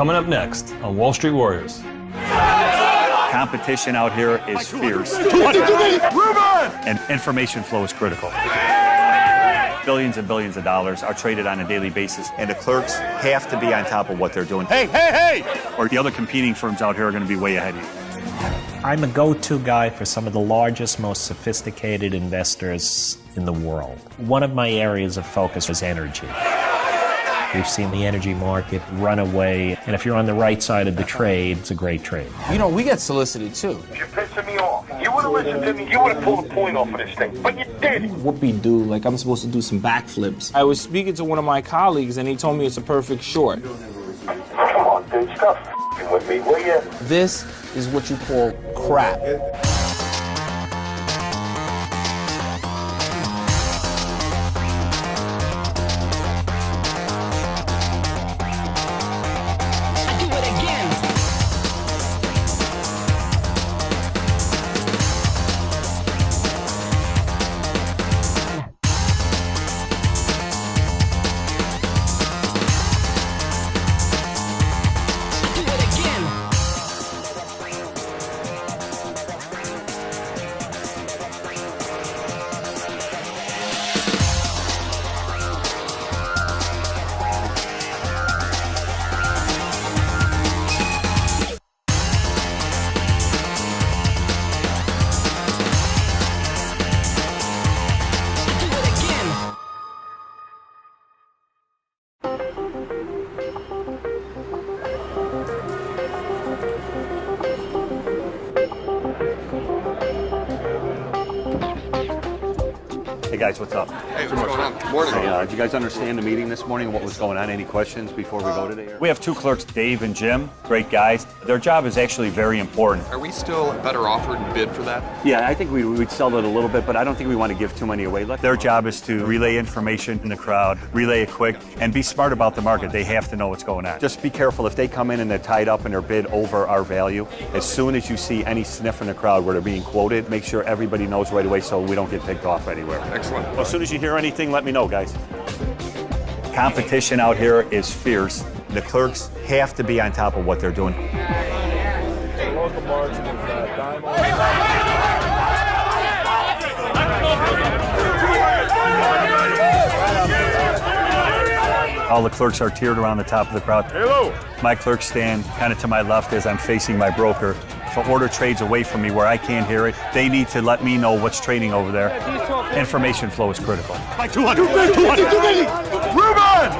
Coming up next on Wall Street Warriors. Competition out here is fierce. And information flow is critical. Billions and billions of dollars are traded on a daily basis, and the clerks have to be on top of what they're doing. Hey! Or the other competing firms out here are going to be way ahead of you. I'm a go-to guy for some of the largest, most sophisticated investors in the world. One of my areas of focus is energy. We've seen the energy market run away, and if you're on the right side of the trade, it's a great trade. You know, we get solicited too. You're pissing me off. You would have listened to me, you would have pulled a point off of this thing, but you did. Whoopie do, like I'm supposed to do some backflips. I was speaking to one of my colleagues, and he told me it's a perfect short. Come on, dude, stop f***ing with me, will you? This is what you call crap. Hey guys, what's up? Hey, what's going on? Good morning. Hey, did you guys understand the meeting this morning? What was going on? Any questions before we go today? We have two clerks, Dave and Jim. Great guys. Their job is actually very important. Are we still better offered and bid for that? Yeah, I think we'd sell it a little bit, but I don't think we want to give too many away. Their job is to relay information in the crowd, relay it quick, and be smart about the market. They have to know what's going on. Just be careful. If they come in and they're tied up and they're bid over our value, as soon as you see any sniff in the crowd where they're being quoted, make sure everybody knows right away so we don't get picked off anywhere. Excellent. As soon as you hear anything, let me know, guys. Competition out here is fierce. The clerks have to be on top of what they're doing. All the clerks are tiered around the top of the crowd. Hello. My clerks stand kind of to my left as I'm facing my broker. If an order trades away from me where I can't hear it, they need to let me know what's trading over there. Information flow is critical. By 200. 250. Ruben!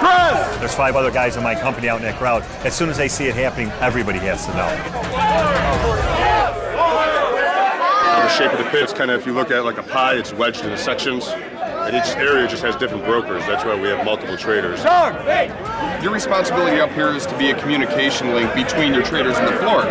Chris! There's 5 other guys in my company out in that crowd. As soon as they see it happening, everybody has to know. The shape of the pit is kind of, if you look at it like a pie, it's wedged into sections. And each area just has different brokers. That's why we have multiple traders. Your responsibility up here is to be a communication link between your traders and the floor.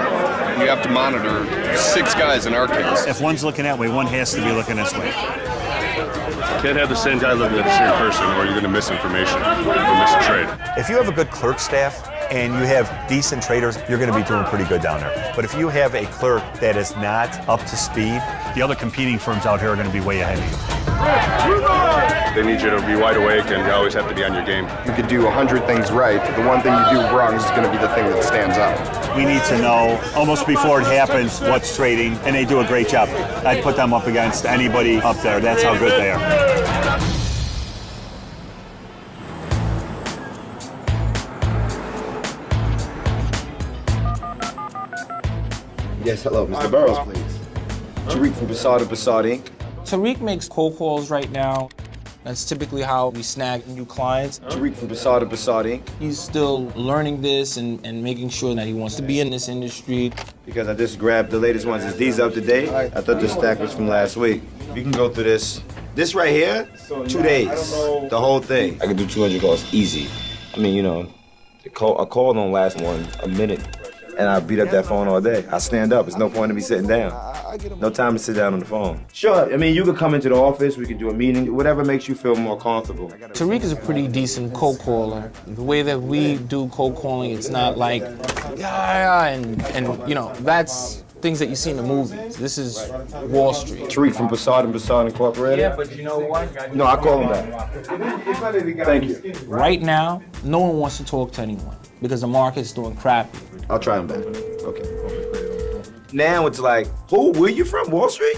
You have to monitor 6 guys in our case. If one's looking that way, one has to be looking this way. You can't have the same guy looking at the same person or you're going to miss information or miss a trade. If you have a good clerk staff and you have decent traders, you're going to be doing pretty good down there. But if you have a clerk that is not up to speed, the other competing firms out here are going to be way ahead of you. They need you to be wide awake and you always have to be on your game. You could do 100 things right, but the one thing you do wrong is going to be the thing that stands out. We need to know almost before it happens what's trading, and they do a great job. I'd put them up against anybody up there. That's how good they are. Yes, hello, Mr. Burrows, please. Tariq from Basad of Basad Inc. Tariq makes cold calls right now. That's typically how we snag new clients. Tariq from Basad of Basad Inc. He's still learning this and making sure that he wants to be in this industry. Because I just grabbed the latest ones. Is these up to date? I thought this stack was from last week. You can go through this. This right here, 2 days, the whole thing. I can do 200 calls easy. I mean, you know, a call don't last more than a minute. And I beat up that phone all day. I stand up. There's no point in me sitting down. No time to sit down on the phone. Sure, I mean, you could come into the office, we could do a meeting, whatever makes you feel more comfortable. Tariq is a pretty decent cold caller. The way that we do cold calling, it's not like, and you know, that's things that you see in the movies. This is Wall Street. Tariq from Bassard and Bassard Incorporated. Yeah, but you know what? No, I'll call him back. Thank you. Right now, no one wants to talk to anyone because the market's doing crappy. I'll try him back. Okay. Now it's like, who? Where you from? Wall Street?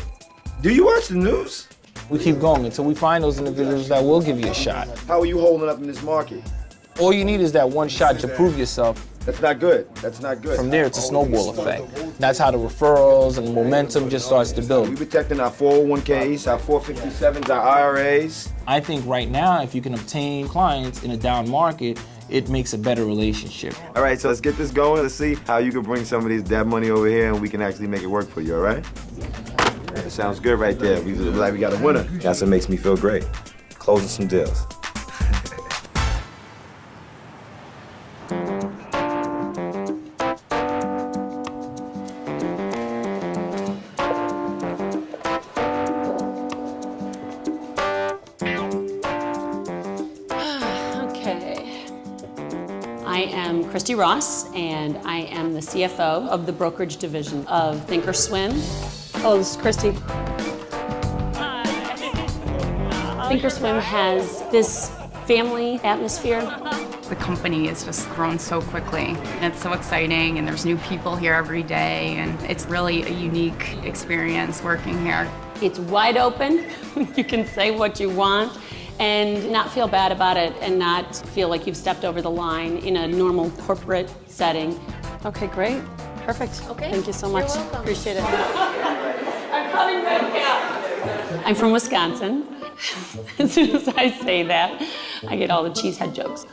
Do you watch the news? We keep going until we find those individuals that will give you a shot. How are you holding up in this market? All you need is that one shot to prove yourself. That's not good. That's not good. From there, it's a snowball effect. That's how the referrals and momentum just starts to We build. protecting our 401ks, our 457s, our IRAs. I think right now, if you can obtain clients in a down market, it makes a better relationship. All right, so let's get this going. Let's see how you can bring some of that money over here and we can actually make it work for you, all right? That sounds good right there. We look like we got a winner. That's what makes me feel great. Closing some deals. I am Christy Ross, and I am the CFO of the brokerage division of Thinkorswim. Hello, this is Christy. Hi. Thinkorswim has this family atmosphere. The company has just grown so quickly. It's so exciting, and there's new people here every day, and it's really a unique experience working here. It's wide open. You can say what you want and not feel bad about it and not feel like you've stepped over the line in a normal corporate setting. Okay, great. Perfect. Okay. Thank you so much. You're welcome. Appreciate it. I'm coming back out. I'm from Wisconsin. As soon as I say that, I get all the cheesehead jokes.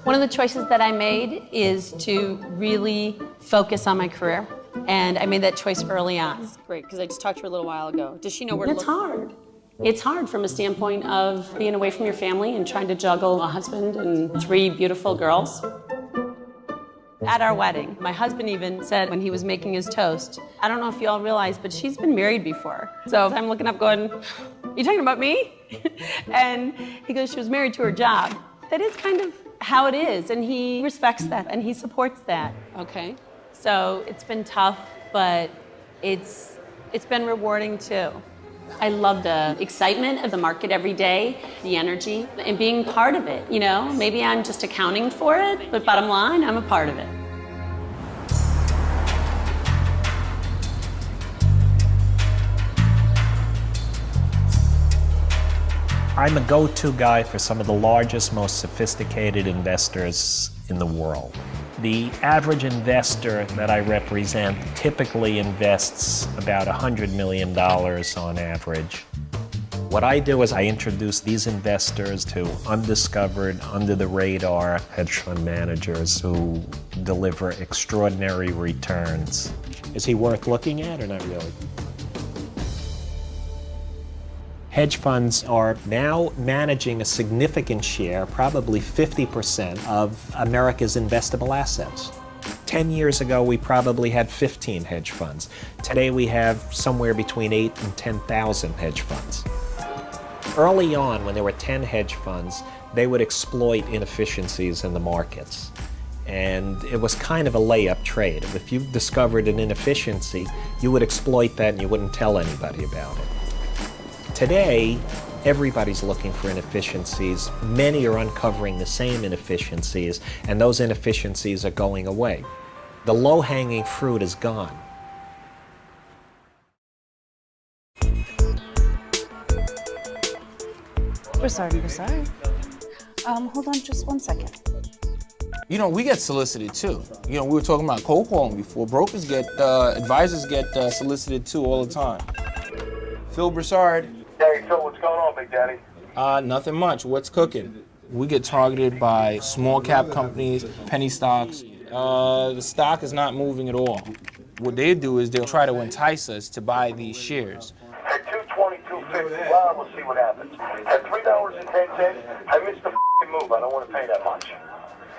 One of the choices that I made is to really focus on my career. And I made that choice early on. Great, because I just talked to her a little while ago. Does she know where to look? It's hard. It's hard from a standpoint of being away from your family and trying to juggle a husband and 3 beautiful girls. At our wedding, my husband even said when he was making his toast, I don't know if you all realize, but she's been married before. So I'm looking up going, you talking about me? And he goes, she was married to her job. That is kind of how it is, and he respects that, and he supports that, okay? So it's been tough, but it's been rewarding too. I love the excitement of the market every day, the energy, and being part of it, you know? Maybe I'm just accounting for it, but bottom line, I'm a part of it. I'm a go-to guy for some of the largest, most sophisticated investors in the world. The average investor that I represent typically invests about $100 million on average. What I do is I introduce these investors to undiscovered, under-the-radar hedge fund managers who deliver extraordinary returns. Is he worth looking at or not really? Hedge funds are now managing a significant share, probably 50% of America's investable assets. 10 years ago, we probably had 15 hedge funds. Today, we have somewhere between 8,000 and 10,000 hedge funds. Early on, when there were 10 hedge funds, they would exploit inefficiencies in the markets. And it was kind of a layup trade. If you discovered an inefficiency, you would exploit that and you wouldn't tell anybody about it. Today, everybody's looking for inefficiencies. Many are uncovering the same inefficiencies, and those inefficiencies are going away. The low-hanging fruit is gone. We're sorry. Hold on just 1 second. You know, we get solicited too. You know, we were talking about cold calling before. Brokers get, advisors get solicited too all the time. Phil Broussard. Hey, Phil, what's going on, Big Daddy? Nothing much. What's cooking? We get targeted by small cap companies, penny stocks. The stock is not moving at all. What they do is they'll try to entice us to buy these shares. At 220, 250, well, we'll see what happens. At $3.10, I missed the move. I don't want to pay that much.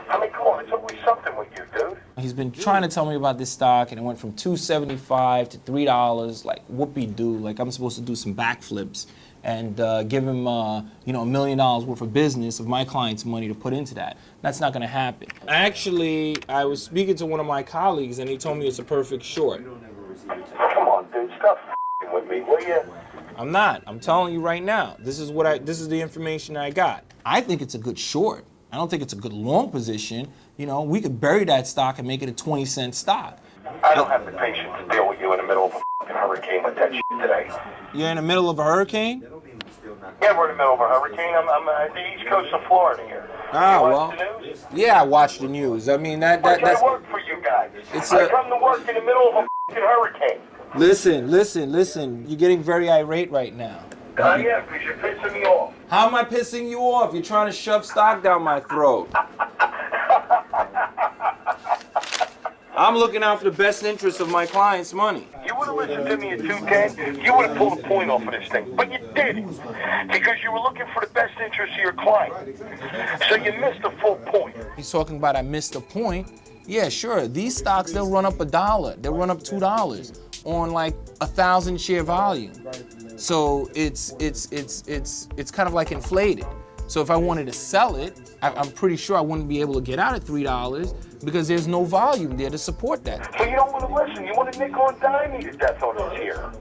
I mean, come on, it's always something with you, dude. He's been trying to tell me about this stock, and it went from $2.75 to $3, like whoopee-doo, like I'm supposed to do some backflips. and give him $1 million worth of business of my client's money to put into that. That's not going to happen. Actually, I was speaking to one of my colleagues, and he told me it's a perfect short. Come on, dude, stop f***ing with me, will you? I'm not. I'm telling you right now. This is the information I got. I think it's a good short. I don't think it's a good long position. We could bury that stock and make it a 20-cent stock. I don't have the patience to deal with you in the middle of a f***ing hurricane with that shit today. You're in the middle of a hurricane? Yeah, we're in the middle of a hurricane. I'm at the east coast of Florida here. Ah, you well. watch the news? Yeah, I watch the news. I mean, that's... I work for you guys. I come to work in the middle of a f***ing hurricane. Listen. You're getting very irate right now. Yeah, because you're pissing me off. How am I pissing you off? You're trying to shove stock down my throat. I'm looking out for the best interest of my client's money. You would have listened to me at 210, you would have pulled a point off of this thing. But you didn't, because you were looking for the best interest of your client. So you missed the full point. He's talking about I missed a point. Yeah, sure. These stocks, they'll run up $1. They'll run up $2 on like 1,000 share volume. So it's kind of like inflated. So if I wanted to sell it, I'm pretty sure I wouldn't be able to get out at $3 because there's no volume there to support that. So you don't want to listen. You want to nickel and dime me to death on this here.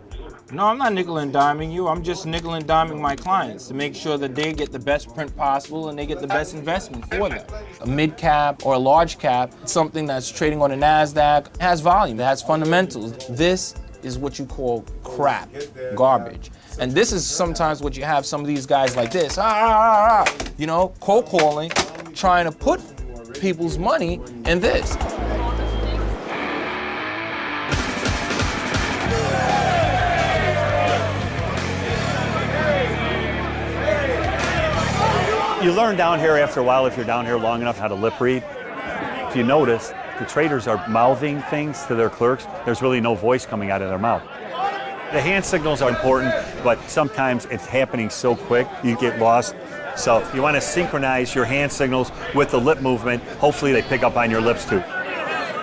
No, I'm not nickel and diming you. I'm just nickel and diming my clients to make sure that they get the best print possible and they get the best investment for them. A mid cap or a large cap, something that's trading on the NASDAQ, has volume, it has fundamentals. This is what you call crap, garbage. And this is sometimes what you have some of these guys like this, cold calling, trying to put people's money in this. You learn down here after a while, if you're down here long enough, how to lip read. If you notice, the traders are mouthing things to their clerks. There's really no voice coming out of their mouth. The hand signals are important, but sometimes it's happening so quick, you get lost. So you want to synchronize your hand signals with the lip movement. Hopefully they pick up on your lips too.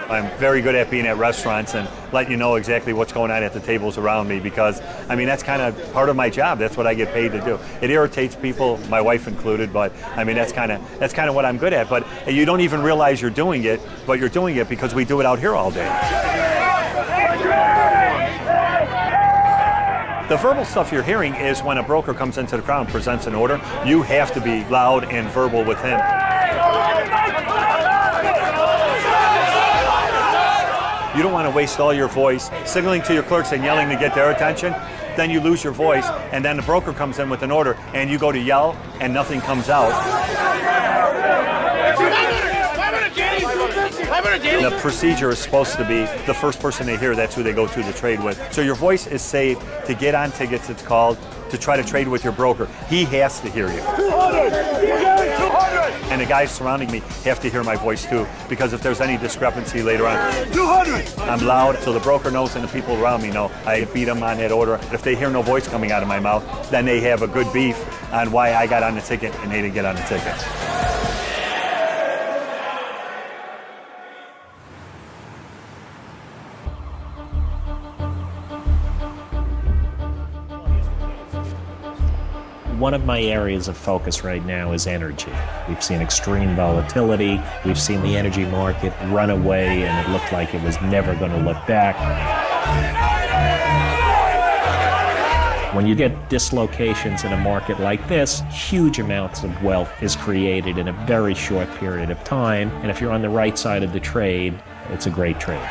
I'm very good at being at restaurants and letting you know exactly what's going on at the tables around me because, that's kind of part of my job. That's what I get paid to do. It irritates people, my wife included, but that's kind of what I'm good at. But you don't even realize you're doing it, but you're doing it because we do it out here all day. The verbal stuff you're hearing is when a broker comes into the crowd and presents an order, you have to be loud and verbal with him. You don't want to waste all your voice signaling to your clerks and yelling to get their attention. Then you lose your voice, and then the broker comes in with an order, and you go to yell, and nothing comes out. The procedure is supposed to be the first person they hear, that's who they go to the trade with. So your voice is saved to get on tickets, it's called, to try to trade with your broker. He has to hear you. 200! And the guys surrounding me have to hear my voice too, because if there's any discrepancy later on, 200! I'm loud, so the broker knows and the people around me know. I beat them on that order. If they hear no voice coming out of my mouth, then they have a good beef on why I got on the ticket and they didn't get on the ticket. One of my areas of focus right now is energy. We've seen extreme volatility. We've seen the energy market run away, and it looked like it was never going to look back. When you get dislocations in a market like this, huge amounts of wealth is created in a very short period of time. And if you're on the right side of the trade, it's a great trade.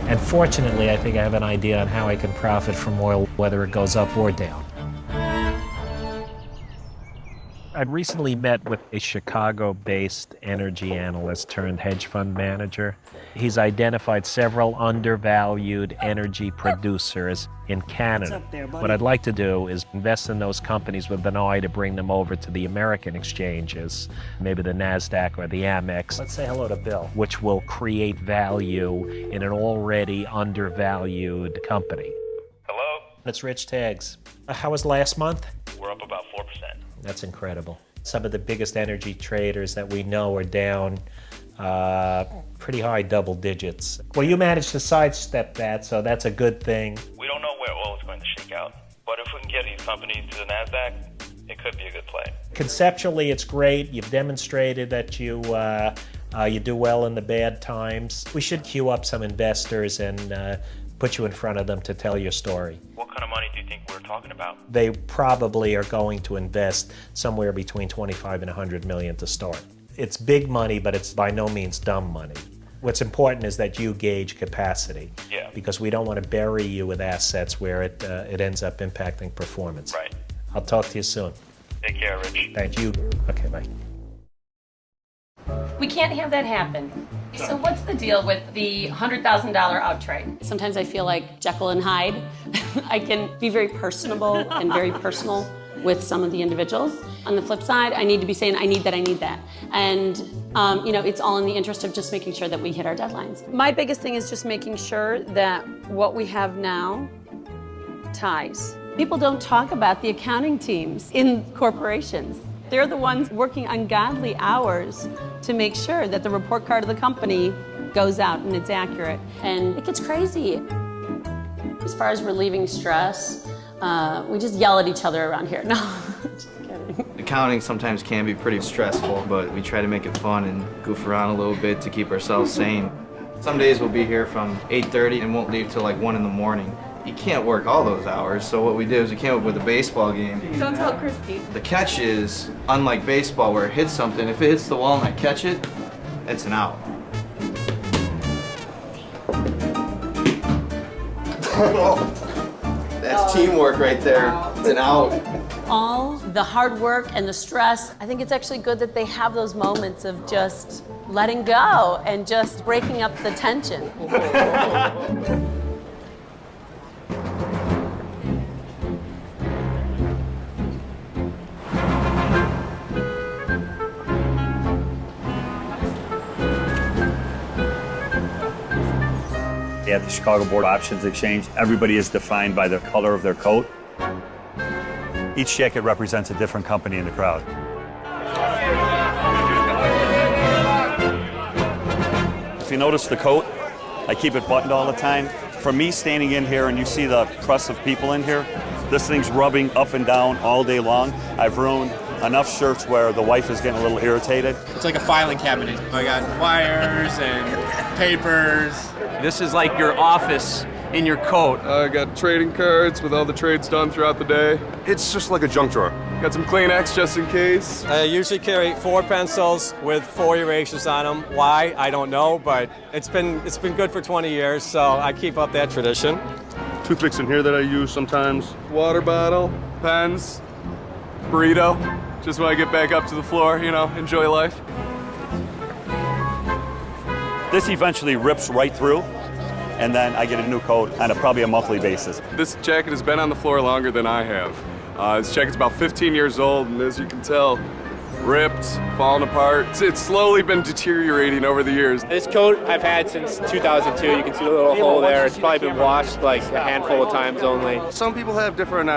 And fortunately, I think I have an idea on how I can profit from oil, whether it goes up or down. I'd recently met with a Chicago-based energy analyst turned hedge fund manager. He's identified several undervalued energy producers in Canada. What I'd like to do is invest in those companies with an eye to bring them over to the American exchanges, maybe the NASDAQ or the Amex. Let's say hello to Bill. Which will create value in an already undervalued company. Hello? It's Rich Taggs. How was last month? We're up about 4%. That's incredible. Some of the biggest energy traders that we know are down pretty high double digits. Well, you managed to sidestep that, so that's a good thing. We don't know where oil is going to shake out, but if we can get these companies to the NASDAQ, it could be a good play. Conceptually, it's great. You've demonstrated that you do well in the bad times. We should queue up some investors and put you in front of them to tell your story. What kind of money do you think we're talking about? They probably are going to invest somewhere between 25 and 100 million to start. It's big money, but it's by no means dumb money. What's important is that you gauge capacity, because we don't want to bury you with assets where it ends up impacting performance. Right. I'll talk to you soon. Take care, Rich. Thank you. Okay, bye. We can't have that happen. So what's the deal with the $100,000 out trade? Sometimes I feel like Jekyll and Hyde. I can be very personable and very personal with some of the individuals. On the flip side, I need to be saying, I need that, I need that. And, it's all in the interest of just making sure that we hit our deadlines. My biggest thing is just making sure that what we have now ties. People don't talk about the accounting teams in corporations. They're the ones working ungodly hours to make sure that the report card of the company goes out and it's accurate. And it gets crazy. As far as relieving stress, we just yell at each other around here. No, just kidding. Accounting sometimes can be pretty stressful, but we try to make it fun and goof around a little bit to keep ourselves sane. Some days we'll be here from 8:30 and won't leave till like 1 in the morning. You can't work all those hours, so what we did is we came up with a baseball game. Don't tell Christy. The catch is, unlike baseball where it hits something, if it hits the wall and I catch it, it's an out. That's teamwork right there. It's an out. All the hard work and the stress, I think it's actually good that they have those moments of just letting go and just breaking up the tension. At the Chicago Board Options Exchange, everybody is defined by the color of their coat. Each jacket represents a different company in the crowd. If you notice the coat, I keep it buttoned all the time. For me standing in here and you see the press of people in here, this thing's rubbing up and down all day long. I've ruined enough shirts where the wife is getting a little irritated. It's like a filing cabinet. I got wires and papers. This is like your office in your coat. I got trading cards with all the trades done throughout the day. It's just like a junk drawer. Got some Kleenex just in case. I usually carry 4 pencils with 4 erasers on them. Why? I don't know, but it's been good for 20 years, so I keep up that tradition. Toothpicks in here that I use sometimes. Water bottle, pens, burrito. Just when I get back up to the floor, enjoy life. This eventually rips right through, and then I get a new coat on probably a monthly basis. This jacket has been on the floor longer than I have. This jacket's about 15 years old, and as you can tell, ripped, falling apart. It's slowly been deteriorating over the years. This coat I've had since 2002. You can see the little hole there. It's probably been washed like a handful of times only. Some people have different,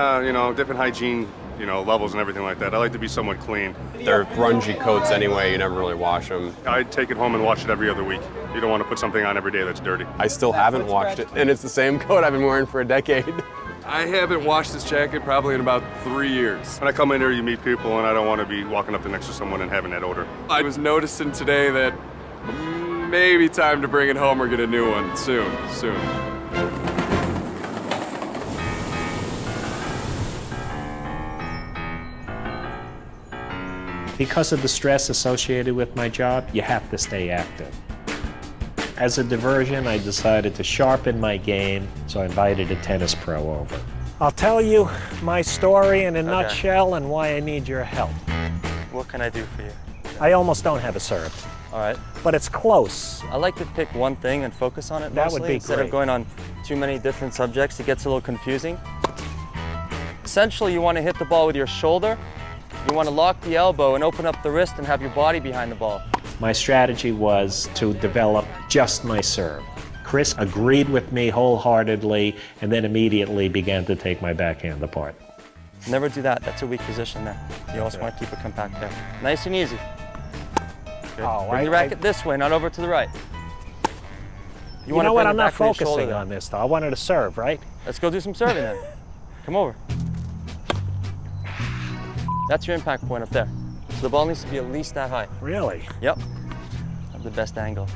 different hygiene, levels and everything like that. I like to be somewhat clean. They're grungy coats anyway. You never really wash them. I take it home and wash it every other week. You don't want to put something on every day that's dirty. I still haven't washed it, and it's the same coat I've been wearing for a decade. I haven't washed this jacket probably in about 3 years. When I come in here, you meet people, and I don't want to be walking up to next to someone and having that odor. I was noticing today that maybe time to bring it home or get a new one soon. Because of the stress associated with my job, you have to stay active. As a diversion, I decided to sharpen my game, so I invited a tennis pro over. I'll tell you my story in a nutshell and why I need your help. What can I do for you? I almost don't have a serve. All right. But it's close. I like to pick one thing and focus on it That mostly, would be instead great. of going on too many different subjects. It gets a little confusing. Essentially, you want to hit the ball with your shoulder. You want to lock the elbow and open up the wrist and have your body behind the ball. My strategy was to develop just my serve. Chris agreed with me wholeheartedly and then immediately began to take my backhand apart. Never do that. That's a weak position there. You always want to keep it compact there. Nice and easy. Good. Bring the racket this way, not over to the right. You know what? I'm not focusing on this, though. I wanted to serve, right? Let's go do some serving then. Come over. That's your impact point up there. So the ball needs to be at least that high. Really? Yep. Have the best angle.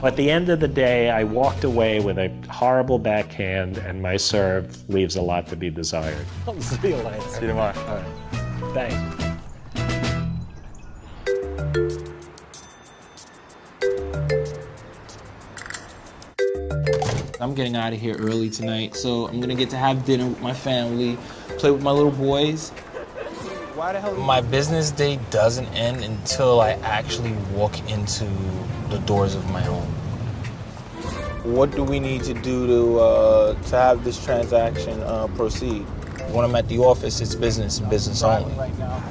At the end of the day, I walked away with a horrible backhand, and my serve leaves a lot to be desired. I'll see you later. See you tomorrow. All right. Thanks. I'm getting out of here early tonight, so I'm gonna get to have dinner with my family, play with my little boys. Why the hell? My business day doesn't end until I actually walk into the doors of my home. What do we need to do to have this transaction proceed? When I'm at the office, it's business and business only.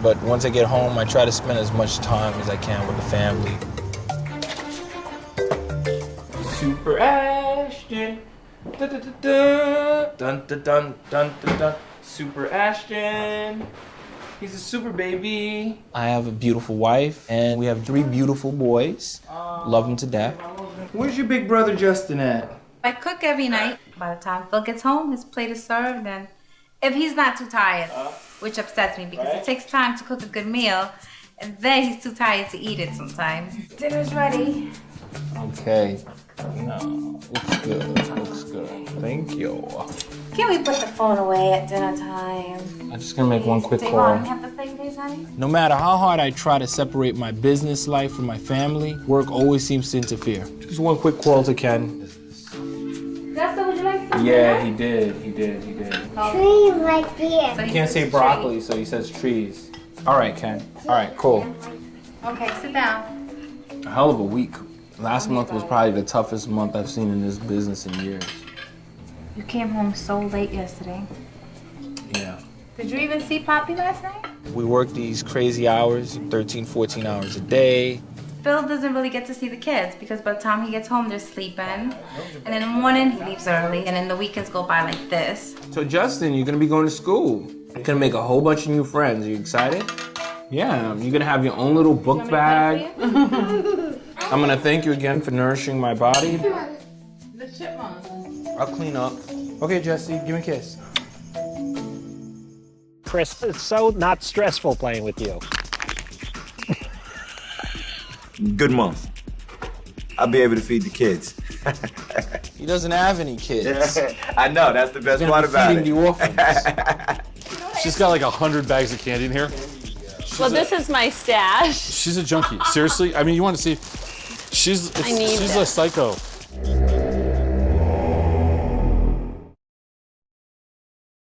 But once I get home, I try to spend as much time as I can with the family. Super Ashton. Dun dun dun dun dun dun dun dun dun. Super Ashton. He's a super baby. I have a beautiful wife, and we have 3 beautiful boys. Love them to death. Where's your big brother Justin at? I cook every night. By the time Phil gets home, his plate is served, and if he's not too tired, which upsets me because it takes time to cook a good meal, and then he's too tired to eat it sometimes. Dinner's ready. Okay. No, looks good. Looks good. Thank you. Can we put the phone away at dinner time? I'm just gonna make one quick Stay call. on and have the thing, please, honey? No matter how hard I try to separate my business life from my family, work always seems to interfere. Just one quick call to Ken. Justin, would you like something? Yeah, he did. Tree right here. He can't say broccoli, so he says trees. All right, Ken. All right, cool. Okay, sit down. A hell of a week. Last month was probably the toughest month I've seen in this business in years. You came home so late yesterday. Yeah. Did you even see Poppy last night? We work these crazy hours, 13, 14 hours a day. Phil doesn't really get to see the kids because by the time he gets home, they're sleeping. And in the morning, he leaves early, and then the weekends go by like this. So Justin, you're gonna be going to school. You're gonna make a whole bunch of new friends. Are you excited? Yeah, you're gonna have your own little book bag. I'm gonna thank you again for nourishing my body. The chipmunk. I'll clean up. Okay, Jesse, give me a kiss. Chris, it's so not stressful playing with you. Good month. I'll be able to feed the kids. He doesn't have any kids. I know, that's the best part about it. Feeding the orphans. She's got like 100 bags of candy in here. Well, this is my stash. She's a junkie. Seriously? I mean, you want to see? She's I need a this. psycho.